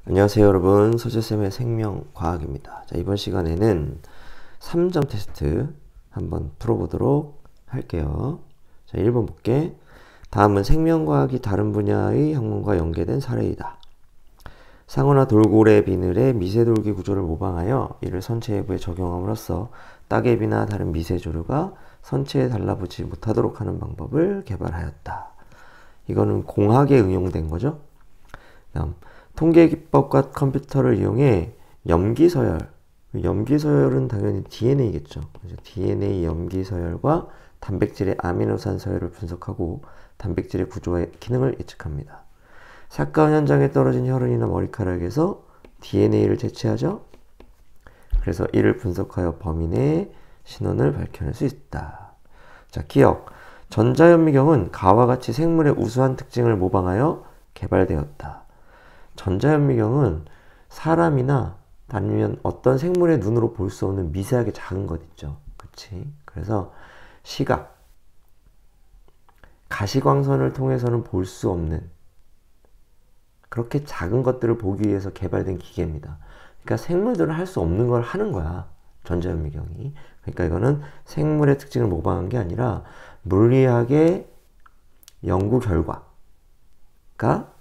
안녕하세요 여러분, 서재쌤의 생명과학입니다. 자, 이번 시간에는 3점 테스트 한번 풀어보도록 할게요. 자, 1번 볼게. 다음은 생명과학이 다른 분야의 학문과 연계된 사례이다. 상어나 돌고래 비늘의 미세돌기 구조를 모방하여 이를 선체 외부에 적용함으로써 따개비나 다른 미세조류가 선체에 달라붙지 못하도록 하는 방법을 개발하였다. 이거는 공학에 응용된 거죠. 다음, 통계기법과 컴퓨터를 이용해 염기서열, 염기서열은 당연히 DNA겠죠. DNA 염기서열과 단백질의 아미노산 서열을 분석하고 단백질의 구조와 기능을 예측합니다. 사건 현장에 떨어진 혈흔이나 머리카락에서 DNA를 채취하죠. 그래서 이를 분석하여 범인의 신원을 밝혀낼 수 있다. 자, 기억. 전자현미경은 가와 같이 생물의 우수한 특징을 모방하여 개발되었다. 전자현미경은 사람이나 아니면 어떤 생물의 눈으로 볼 수 없는 미세하게 작은 것 있죠. 그치? 그래서 시각, 가시광선을 통해서는 볼 수 없는 그렇게 작은 것들을 보기 위해서 개발된 기계입니다. 그러니까 생물들은 할 수 없는 걸 하는 거야. 전자현미경이. 그러니까 이거는 생물의 특징을 모방한 게 아니라 물리학의 연구 결과가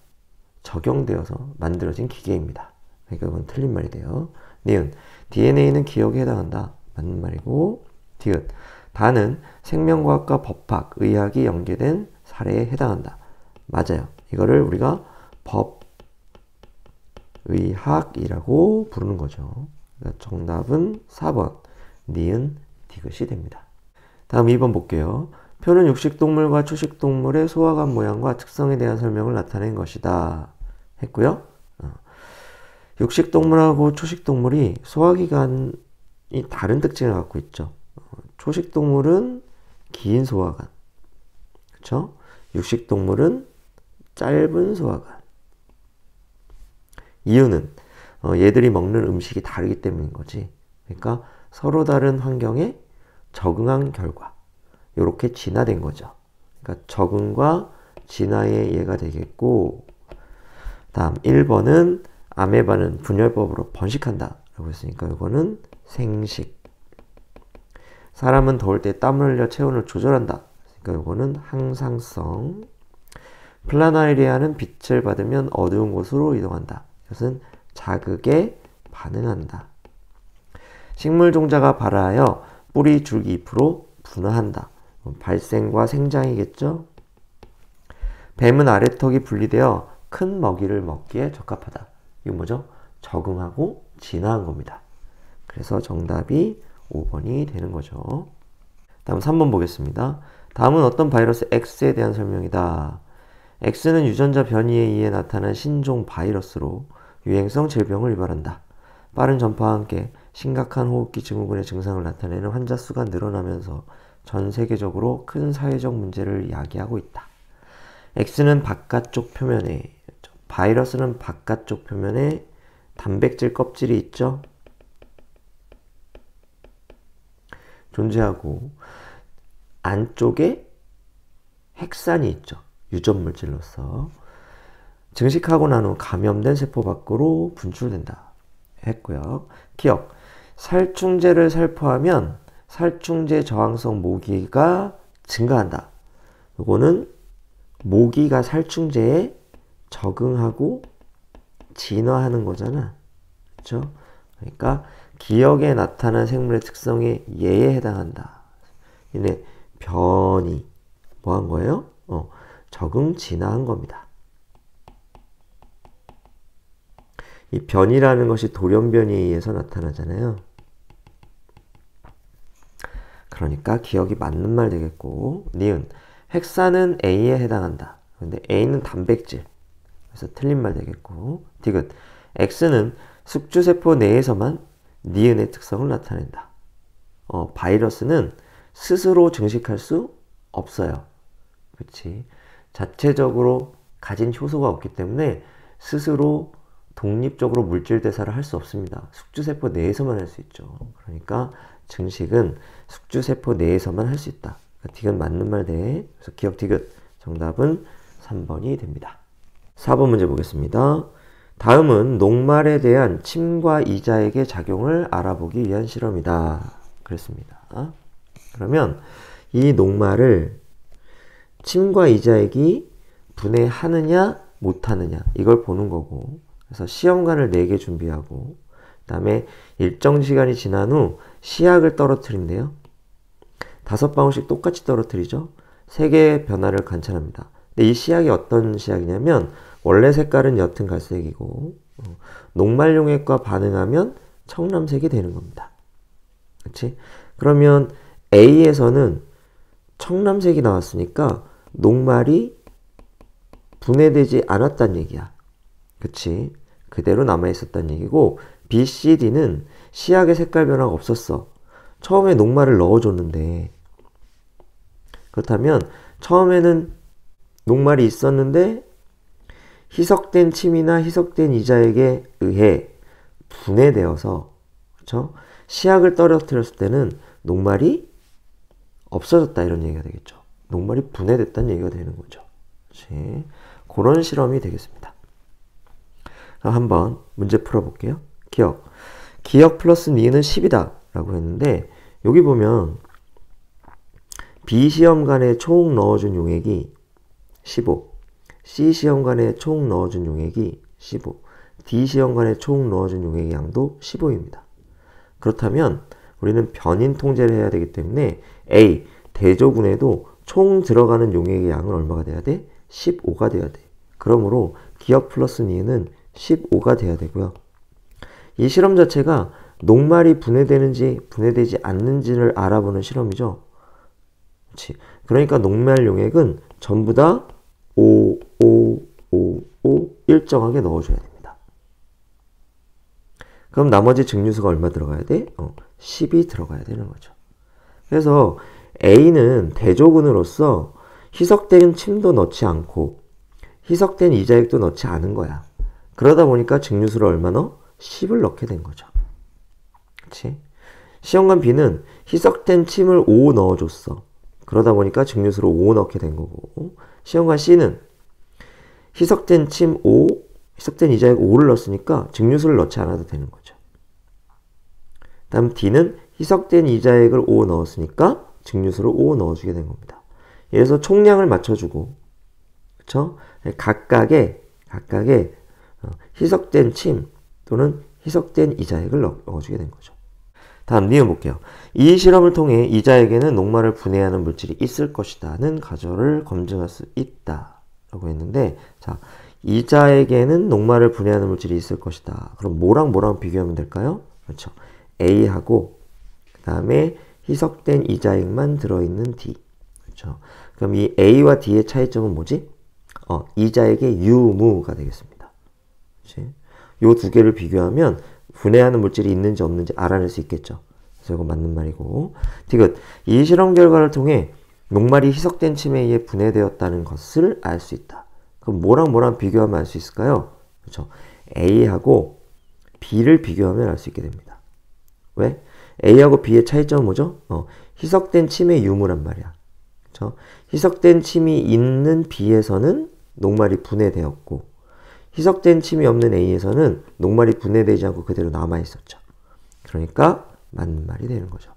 적용되어서 만들어진 기계입니다. 그러니까 이건 틀린 말이 돼요. 니은, DNA는 기억에 해당한다. 맞는 말이고, 디귿, 다는 생명과학과 법학, 의학이 연계된 사례에 해당한다. 맞아요. 이거를 우리가 법의학이라고 부르는 거죠. 그러니까 정답은 4번, 니은, 디귿이 됩니다. 다음 2번 볼게요. 표는 육식동물과 초식동물의 소화관 모양과 특성에 대한 설명을 나타낸 것이다. 했고요. 육식동물하고 초식동물이 소화기관이 다른 특징을 갖고 있죠. 초식동물은 긴 소화관. 그쵸? 육식동물은 짧은 소화관. 이유는 얘들이 먹는 음식이 다르기 때문인 거지. 그러니까 서로 다른 환경에 적응한 결과. 이렇게 진화된 거죠. 그러니까 적응과 진화의 예가 되겠고, 다음 1번은 아메바는 분열법으로 번식한다 라고 했으니까 이거는 생식. 사람은 더울 때 땀을 흘려 체온을 조절한다. 그러니까 이거는 항상성. 플라나리아는 빛을 받으면 어두운 곳으로 이동한다. 이것은 자극에 반응한다. 식물 종자가 발화하여 뿌리, 줄기, 잎으로 분화한다. 발생과 생장이겠죠. 뱀은 아래턱이 분리되어 큰 먹이를 먹기에 적합하다. 이건 뭐죠? 적응하고 진화한 겁니다. 그래서 정답이 5번이 되는 거죠. 다음 3번 보겠습니다. 다음은 어떤 바이러스 X에 대한 설명이다. X는 유전자 변이에 의해 나타난 신종 바이러스로 유행성 질병을 유발한다. 빠른 전파와 함께 심각한 호흡기 증후군의 증상을 나타내는 환자 수가 늘어나면서 전 세계적으로 큰 사회적 문제를 야기하고 있다. X는 바깥쪽 표면에, 바이러스는 바깥쪽 표면에 단백질 껍질이 있죠. 존재하고 안쪽에 핵산이 있죠. 유전물질로서. 증식하고 난 후 감염된 세포 밖으로 분출된다. 했고요. 기억. 살충제를 살포하면 살충제 저항성 모기가 증가한다. 이거는 모기가 살충제에 적응하고 진화하는 거잖아. 그렇죠? 그러니까 기억에 나타난 생물의 특성에 예에 해당한다. 얘네 변이 뭐 한 거예요? 적응 진화한 겁니다. 이 변이라는 것이 돌연변이에 의해서 나타나잖아요. 그러니까 기억이 맞는 말 되겠고, 니은, 핵산은 A에 해당한다. 근데 A는 단백질. 그래서 틀린 말 되겠고, 디귿, X는 숙주세포 내에서만 니은의 특성을 나타낸다. 바이러스는 스스로 증식할 수 없어요. 그렇지? 자체적으로 가진 효소가 없기 때문에 스스로 독립적으로 물질 대사를 할 수 없습니다. 숙주세포 내에서만 할 수 있죠. 그러니까 증식은 숙주세포 내에서만 할 수 있다. 그러니까 디귿 맞는 말 돼. 그래서 기억 디귿. 정답은 3번이 됩니다. 4번 문제 보겠습니다. 다음은 녹말에 대한 침과 이자액의 작용을 알아보기 위한 실험이다. 그랬습니다. 그러면 이 녹말을 침과 이자액이 분해하느냐 못하느냐 이걸 보는 거고, 그래서 시험관을 4개 준비하고 그 다음에 일정 시간이 지난 후 시약을 떨어뜨린대요. 5방울씩 똑같이 떨어뜨리죠. 3개의 변화를 관찰합니다. 근데 이 시약이 어떤 시약이냐면 원래 색깔은 옅은 갈색이고 녹말용액과 반응하면 청람색이 되는 겁니다. 그렇지? 그러면 A에서는 청람색이 나왔으니까 녹말이 분해되지 않았다는 얘기야. 그치? 그대로 남아있었다는 얘기고, B, C, D는 시약의 색깔 변화가 없었어. 처음에 녹말을 넣어줬는데, 그렇다면 처음에는 녹말이 있었는데 희석된 침이나 희석된 이자액에 의해 분해되어서, 그렇죠? 시약을 떨어뜨렸을 때는 녹말이 없어졌다 이런 얘기가 되겠죠. 녹말이 분해됐다는 얘기가 되는 거죠. 그렇지? 그런 실험이 되겠습니다. 그럼 한번 문제 풀어볼게요. 기억 플러스 니은 10이다 라고 했는데, 여기 보면 B시험관에 총 넣어준 용액이 15, C시험관에 총 넣어준 용액이 15, D시험관에 총 넣어준 용액의 양도 15입니다. 그렇다면 우리는 변인 통제를 해야 되기 때문에 A, 대조군에도 총 들어가는 용액의 양은 얼마가 돼야 돼? 15가 돼야 돼. 그러므로 기억 플러스 니은은 15가 돼야 되고요. 이 실험 자체가 녹말이 분해되는지 분해되지 않는지를 알아보는 실험이죠. 그렇지. 그러니까 녹말 용액은 전부 다 5, 5, 5, 5 일정하게 넣어줘야 됩니다. 그럼 나머지 증류수가 얼마 들어가야 돼? 10이 들어가야 되는 거죠. 그래서 A는 대조군으로서 희석된 침도 넣지 않고 희석된 이자액도 넣지 않은 거야. 그러다 보니까 증류수를 얼마 넣어? 10을 넣게 된 거죠. 그치? 시험관 B는 희석된 침을 5 넣어줬어. 그러다 보니까 증류수를 5 넣게 된 거고, 시험관 C는 희석된 침 5, 희석된 이자액 5를 넣었으니까 증류수를 넣지 않아도 되는 거죠. 다음 D는 희석된 이자액을 5 넣었으니까 증류수를 5 넣어주게 된 겁니다. 그래서 총량을 맞춰주고, 그쵸? 각각의 희석된 침 또는 희석된 이자액을 넣어주게 된 거죠. 다음 니은 볼게요. 이 실험을 통해 이자액에는 녹말을 분해하는 물질이 있을 것이다는 가설을 검증할 수 있다 라고 했는데, 자, 이자액에는 녹말을 분해하는 물질이 있을 것이다. 그럼 뭐랑 비교하면 될까요? 그렇죠. A하고 그 다음에 희석된 이자액만 들어있는 D. 그렇죠. 그럼 이 A와 D의 차이점은 뭐지? 이자액의 유무가 되겠습니다. 그렇지? 요 두 개를 비교하면 분해하는 물질이 있는지 없는지 알아낼 수 있겠죠. 그래서 이거 맞는 말이고, 디귿, 이 실험 결과를 통해 녹말이 희석된 침에 의해 분해되었다는 것을 알 수 있다. 그럼 뭐랑 비교하면 알 수 있을까요? 그렇죠. A하고 B를 비교하면 알 수 있게 됩니다. 왜? A하고 B의 차이점은 뭐죠? 희석된 침의 유무란 말이야. 그렇죠? 희석된 침이 있는 B에서는 녹말이 분해되었고, 희석된 침이 없는 A에서는 녹말이 분해되지 않고 그대로 남아있었죠. 그러니까 맞는 말이 되는 거죠.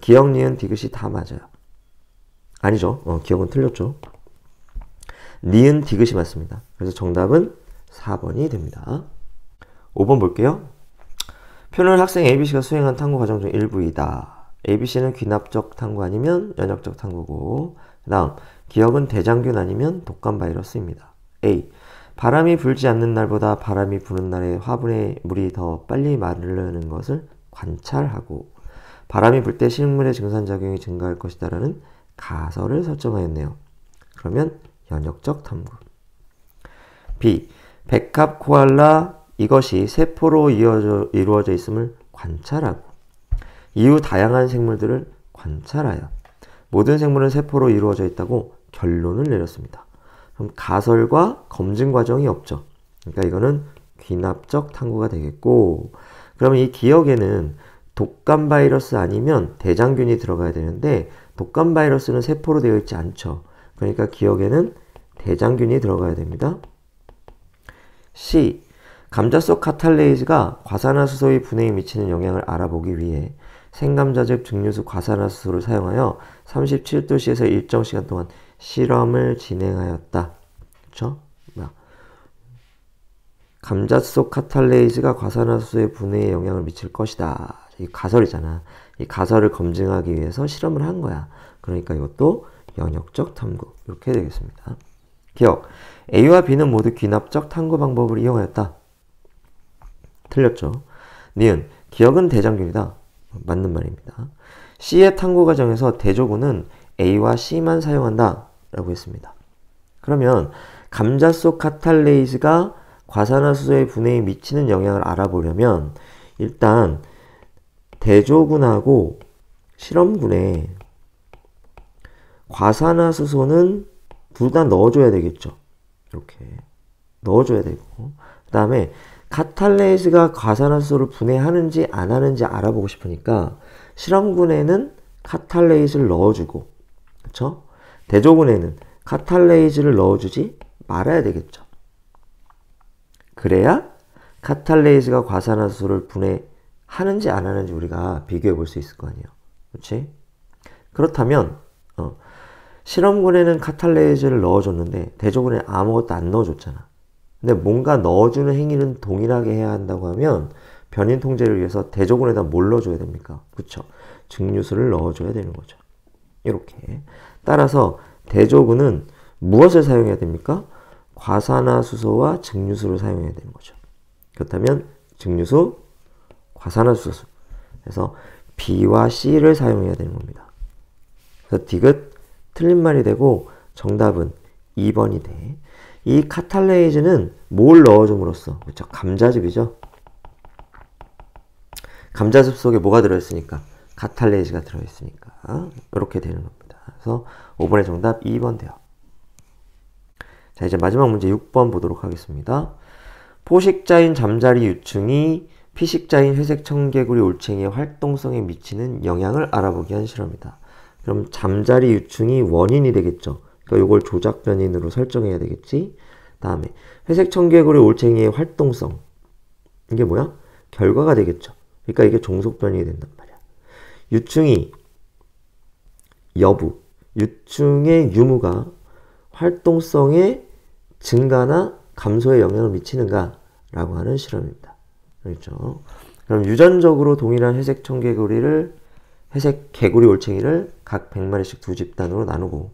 기억, 니은, 디귿이 다 맞아요. 아니죠. 기억은 틀렸죠. 니은, 디귿이 맞습니다. 그래서 정답은 4번이 됩니다. 5번 볼게요. 표는 학생 ABC가 수행한 탐구 과정 중 일부이다. ABC는 귀납적 탐구 아니면 연역적 탐구고, 그 다음 기억은 대장균 아니면 독감 바이러스입니다. A. 바람이 불지 않는 날보다 바람이 부는 날에 화분에 물이 더 빨리 마르는 것을 관찰하고, 바람이 불 때 식물의 증산작용이 증가할 것이다 라는 가설을 설정하였네요. 그러면 연역적 탐구. B. 백합 코알라 이것이 세포로 이루어져 있음을 관찰하고, 이후 다양한 생물들을 관찰하여 모든 생물은 세포로 이루어져 있다고 결론을 내렸습니다. 그럼 가설과 검증 과정이 없죠. 그러니까 이거는 귀납적 탐구가 되겠고, 그러면 이 기억에는 독감 바이러스 아니면 대장균이 들어가야 되는데 독감 바이러스는 세포로 되어 있지 않죠. 그러니까 기억에는 대장균이 들어가야 됩니다. C. 감자 속 카탈레이즈가 과산화수소의 분해에 미치는 영향을 알아보기 위해 생감자즙 증류수 과산화수소를 사용하여 37도씨에서 일정 시간 동안 실험을 진행하였다. 그쵸? 감자 속 카탈레이즈가 과산화수소의 분해에 영향을 미칠 것이다. 이 가설이잖아. 이 가설을 검증하기 위해서 실험을 한 거야. 그러니까 이것도 연역적 탐구. 이렇게 되겠습니다. 기억. A와 B는 모두 귀납적 탐구 방법을 이용하였다. 틀렸죠. 니은. 기억은 대장균이다. 맞는 말입니다. C의 탐구 과정에서 대조군은 A와 C만 사용한다. 라고 했습니다. 그러면 감자 속 카탈레이즈가 과산화수소의 분해에 미치는 영향을 알아보려면 일단 대조군하고 실험군에 과산화수소는 둘 다 넣어줘야 되겠죠. 이렇게 넣어줘야 되고 그 다음에 카탈레이즈가 과산화수소를 분해하는지 안 하는지 알아보고 싶으니까 실험군에는 카탈레이즈를 넣어주고 그쵸? 대조군에는 카탈레이즈를 넣어주지 말아야 되겠죠. 그래야 카탈레이즈가 과산화수소를 분해하는지 안 하는지 우리가 비교해 볼 수 있을 거 아니에요. 그렇지? 그렇다면 실험군에는 카탈레이즈를 넣어줬는데 대조군에 아무것도 안 넣어줬잖아. 근데 뭔가 넣어주는 행위는 동일하게 해야 한다고 하면 변인 통제를 위해서 대조군에다 뭘 넣어줘야 됩니까? 그쵸? 증류수를 넣어줘야 되는 거죠. 이렇게. 따라서 대조군은 무엇을 사용해야 됩니까? 과산화수소와 증류수를 사용해야 되는 거죠. 그렇다면 증류수, 과산화수소. 그래서 B와 C를 사용해야 되는 겁니다. 그래서 디귿 틀린 말이 되고 정답은 2번이 돼. 이 카탈레이즈는 뭘 넣어줌으로써 그렇죠? 감자즙이죠. 감자즙 속에 뭐가 들어있으니까? 카탈레이즈가 들어있으니까 이렇게 되는 겁니다. 그래서 5번의 정답 2번 돼요. 자, 이제 마지막 문제 6번 보도록 하겠습니다. 포식자인 잠자리 유충이 피식자인 회색 청개구리 올챙이의 활동성에 미치는 영향을 알아보기 위한 실험이다. 그럼 잠자리 유충이 원인이 되겠죠. 그러니까 이걸 조작 변인으로 설정해야 되겠지. 다음에 회색 청개구리 올챙이의 활동성. 이게 뭐야? 결과가 되겠죠. 그러니까 이게 종속 변인이 된단 말이야. 유충이 여부, 유충의 유무가 활동성의 증가나 감소에 영향을 미치는가? 라고 하는 실험입니다. 그렇죠? 그럼 유전적으로 동일한 회색 개구리 올챙이를 각 100마리씩 두 집단으로 나누고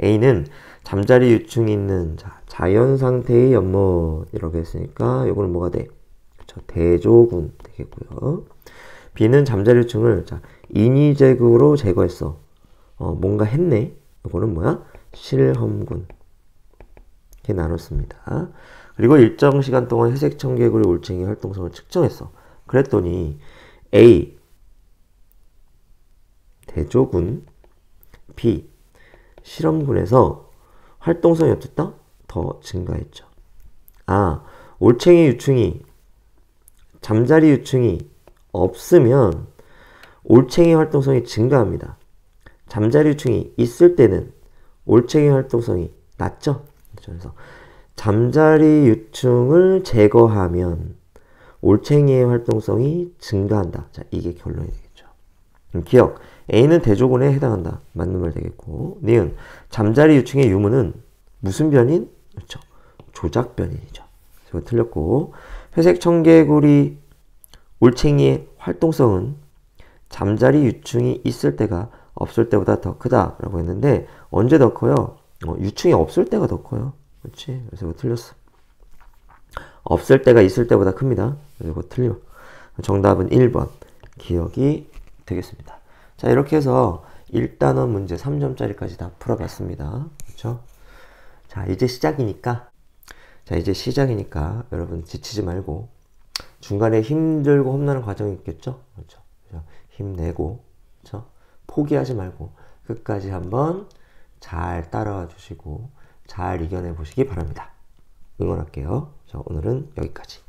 A는 잠자리 유충이 있는 자연 상태의 연못이라고 했으니까 이거는 뭐가 돼? 그렇죠? 대조군 되겠고요. B는 잠자리 유충을 인위적으로 제거했어. 뭔가 했네. 이거는 뭐야? 실험군. 이렇게 나눴습니다. 그리고 일정 시간 동안 회색 청개구리 올챙이 활동성을 측정했어. 그랬더니 A 대조군, B 실험군에서 활동성이 어땠다? 더 증가했죠. 올챙이 유충이 잠자리 유충이 없으면 올챙이 활동성이 증가합니다. 잠자리 유충이 있을 때는 올챙이 활동성이 낮죠. 그래서 잠자리 유충을 제거하면 올챙이의 활동성이 증가한다. 자, 이게 결론이 되겠죠. 기억. A는 대조군에 해당한다. 맞는 말 되겠고. 니은. 잠자리 유충의 유무는 무슨 변인? 그렇죠. 조작 변인이죠. 이거 틀렸고. 회색 청개구리 올챙이의 활동성은 잠자리 유충이 있을 때가 없을 때보다 더 크다라고 했는데 언제 더 커요? 유충이 없을 때가 더 커요. 그렇지? 그래서 이거 틀렸어. 없을 때가 있을 때보다 큽니다. 그래서 이거 틀려. 정답은 1번. 기억이 되겠습니다. 자, 이렇게 해서 1단원 문제 3점짜리까지 다 풀어봤습니다. 그렇죠? 자, 이제 시작이니까 여러분 지치지 말고 중간에 힘들고 험난한 과정이 있겠죠? 그렇죠? 힘내고, 그렇죠? 포기하지 말고 끝까지 한번 잘 따라와 주시고 잘 이겨내 보시기 바랍니다. 응원할게요. 자, 오늘은 여기까지.